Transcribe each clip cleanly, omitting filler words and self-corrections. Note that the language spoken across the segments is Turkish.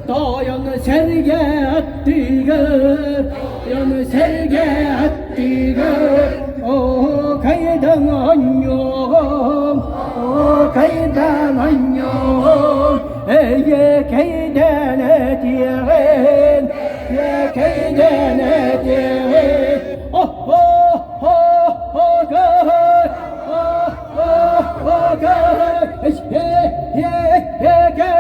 Dayanı serge attığı, dayanı serge attığı. O kaydan anyom, o kaydan anyom. Eye kaydan etiyen, ye kaydan etiyen. Oh oh oh oh God, oh oh oh God. Ye ye ye ye.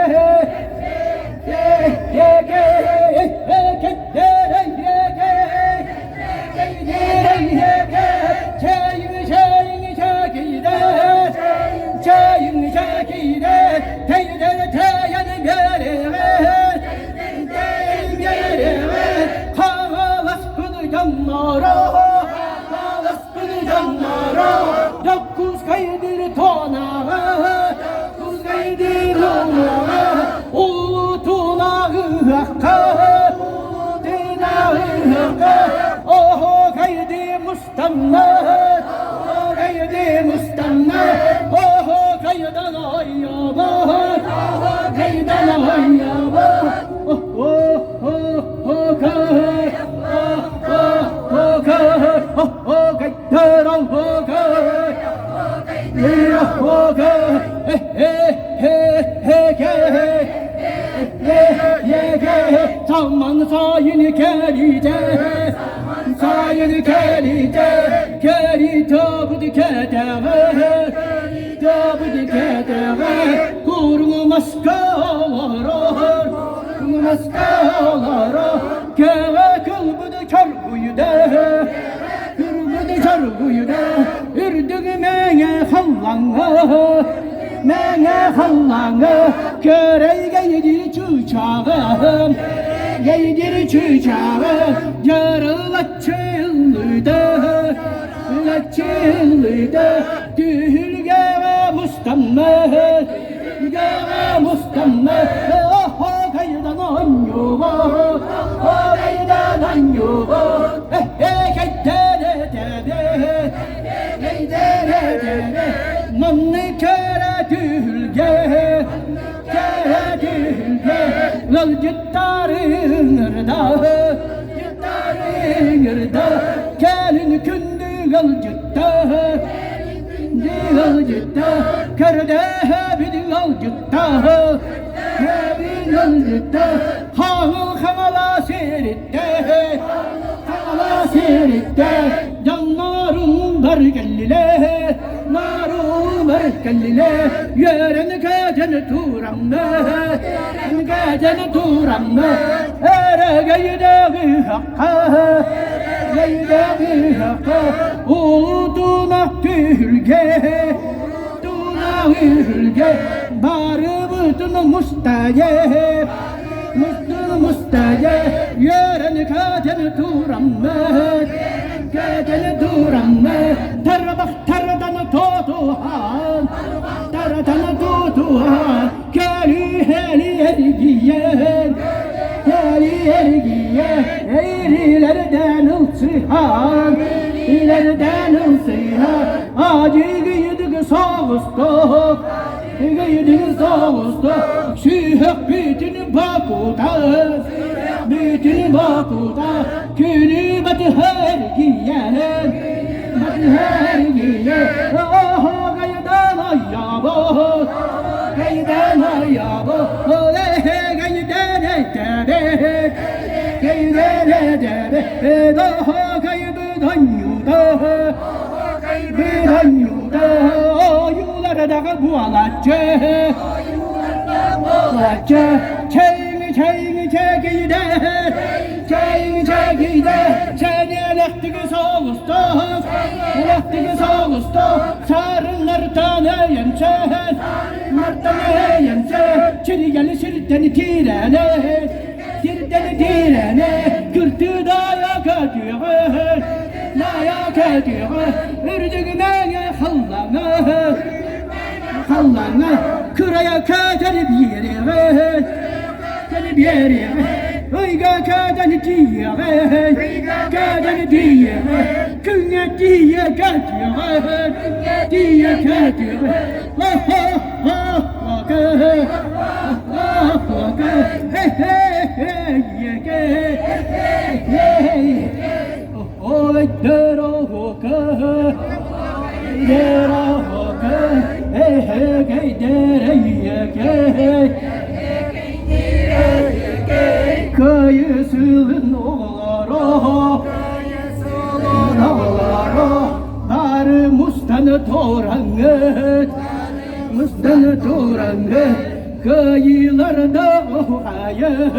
Dokuz kaydır tonağı, dokuz kaydır tonağı. Oh gaydi mustanna, oh gaydi mustanna, oh gaydan ayyaba, oh gaydan ayyaba, oh oh oh oh gay, oh oh oh gay, oh oh gaydan oh gay, oh gay, hey gay. Zaman sayını kelide, sayını kelide, kelide budu kedere, budu kedere. Kurgu maskalar, kurgu maskalar. Keve kıl budu çargıydı, kıl budu çargıydı. Ürdüğü mene hallanı. Mene hallanı köreyge yedir çuçağım, yedir çuçağım. Yarılaçılıydı, laçılıydı. Dühülge ve mustamme, dühülge mustamme. Oh kaydan anyova, oh kaydan anyova. Kaydere dere, kaydere dere. Nanne kere dühülge, kere dühülge. Lal gittarın ırda, gittarın ırda. Kelin kündü gal gitta, gal gitta. Kerde bir gal gitta, bir gal gitta. Hanıl hanala seritte, hanala seritte. Canlarım var gellile, narım var gellile. Yeren gecen turamne, gecen turamne. Ere geydeği hakka, geydeği hakka. Uğdunak gülge, uğdunak gülge. Barı bıtın mustaye, mustun mustaye. Yeren gecen turamne, gecen turamne. Terbak terdan totuhan, terdan totuhan. Geli heli ergiyen, heli ergiyen. Eğrilerden ılsıhan, ilerden ılsıhan. Acı gıydık soğustuk, gıydık soğustuk. Şühek bütün bakuda, bütün bakuda. Külü batı her giyen, batı her giyen. Oh gaydan ayyaba, gaydan ayyaba. Gaydan etere, gaydan etere. Daha gaydan yuda, gaydan yuda. Yularda bu alacı, alacı. Çayını çekide, çayını çekide. Seni elektik soğustuk, elektik soğustuk. Sarınlar tanıyensen, tanıyensen. Çiri gel sirteni tirene, sirteni tirene. Kırtı dayak ediyor, dayak ediyor. Ürdüğüne hallanı, hallanı. Kıraya kaderip yere, kaderip yere. Uyga kaderip yere, kaderip yere. diye kaçıyor, diye kaçıyor. Hey hey hey hey hey. Oh, der oh hey hey hey der kayısının oğları Narı mustanı toranı Mustanı toranı Kıyılarda ohayı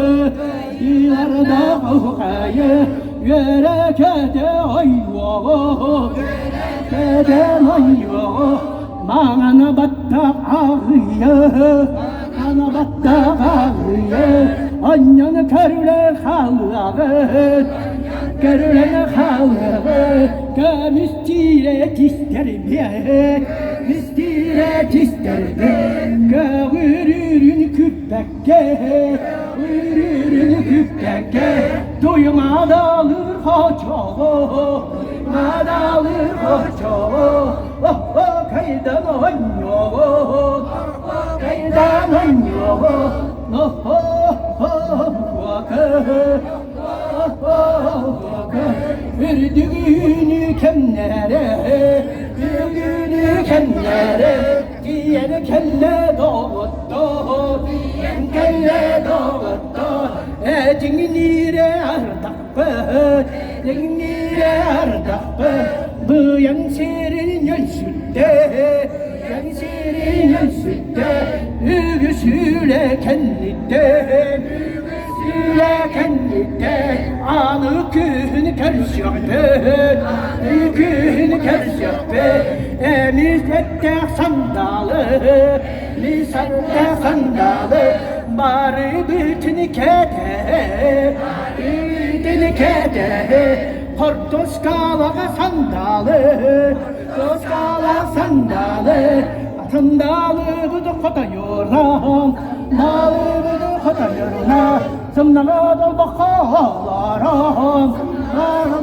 Kıyılarda ohayı Yere kede ayyo Kede ayyo Bana battak ağrıyor Bana battak ağrıyor Anyanı körle halları Körle halları Kamistiret isterdi Mistiret isterdi Kavururun küpekke Vururun küpekke Doyuma dalır haçağı Madalır haçağı Oh oh kaydan oynuyor Kaydan oynuyor Oh oh oh bir düğünü kemlere Bir düğünü kemlere Diyen kelle doğuttu Diyen kelle doğuttu Dinire ardak Dinire ardak Bu yansırın yölsütte Yansırın yölsütte Ügüsüyle kenditten Kendite anı kün kerşöpü Kün kerşöpü Emizette sandalı Lisette sandalı Bari bütün kete Bütün kete Portoskalaga sandalı Toskala sandalı Sandalı budu kota yoran Dalı budu kota yorana Sımnalı bakalarım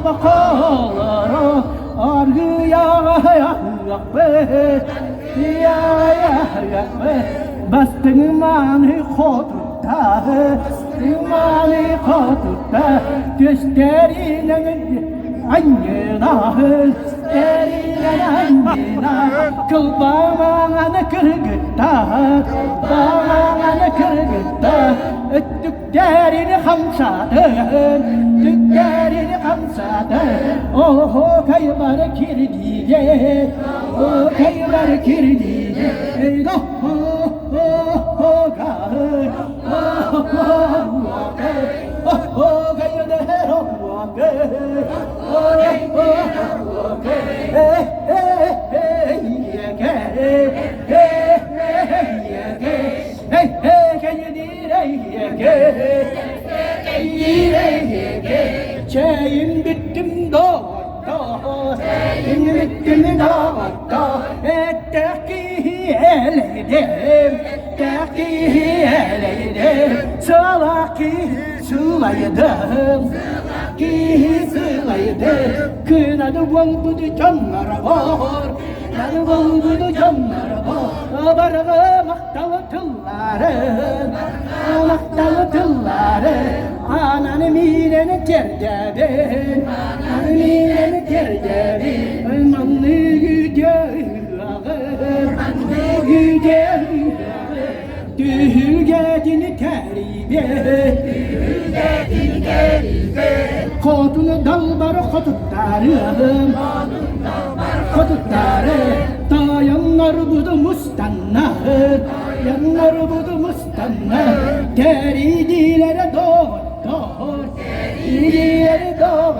Bakalarım Argıya yak be Yak be Bastın mani kodutta Mani kodutta Gösterine Annena Gösterine annena Kılbağına kırgıtta Kılbağına kırgıtta Tüklerini hamsadın Tüklerini hamsadın Oh kayılar kirdiye Oh kayılar kirdiye Oh oh oh oh kayılar Oh oh kayılar oh oh Hey hey hey Hey hey can you Çayım bittim doğdu Çayım bittim doğdu Tehkihi eleydim Tehkihi eleydim Salaki sulaydım Salaki sulaydım Kınadı volbudu canlara var Kınadı volbudu canlara var Barığı maktalı tılların Maktalı tılların Ananı mireni terdedin Ananı mireni terdedin Manlı yüce ağır Manlı yüce ağır Dühülgedini teride Dühülgedini teride Kodunu dalbarı kodutlarım Kodutlarım Dayanlar budu mustannahır Dayanlar budu mustannahır Teridilere doğur Teridilere doğur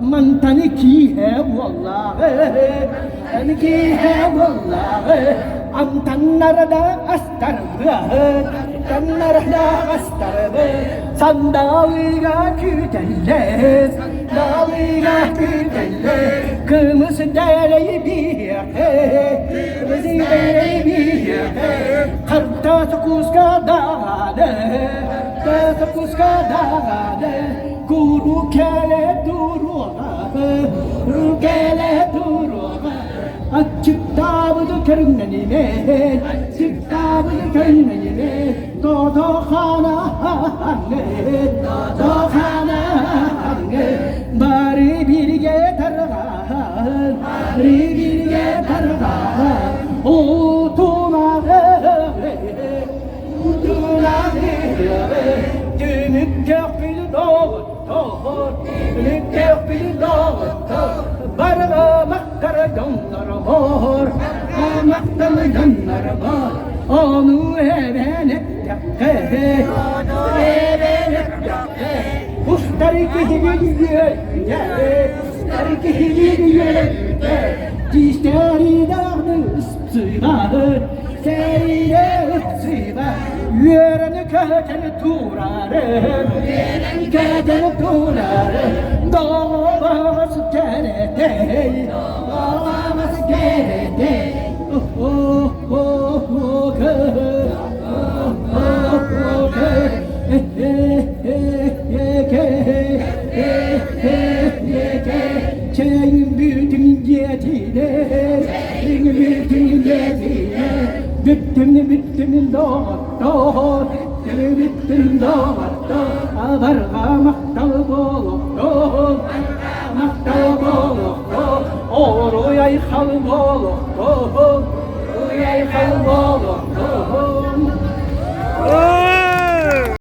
Mantanı ki he vallahi Mantanı ki he vallahi Amtanlara da astarbı Amtanlara da astarbı Sandalıga kütelle Sandalıga kütelle Kırmızı dereyi bir Kırmızı dereyi bir Karta sokuska dağadı Karta sokuska dağadı 구루켈레 두루가 루켈레 두루가 아직다부도 결국나니네 아직다부도 결국나니네 또더 하나 한게 말이 비리게 달아가 말이 비리게 달아가 오토마네 Dünük bir doğut, dünük bir doğut. Barga makkara gönder mor, maktan gönder mor. Onu evene yakke, onu evene yakke. Kuşlar gidiyor, kuşlar gidiyor. Dişleri dağını ısıtır, dişleri ısıtır. Yürene kadar turarım, yürene kadar turarım. Doğamaz gerede, doğamaz gerede. Oh oh oh oh oh oh oh Çayın bütün yetine, çayın bütün yetine. Bittin doğdu, bittin doğdu. Barga maktal boldu, maktal boldu. Oraya hal boldu, oraya hal boldu.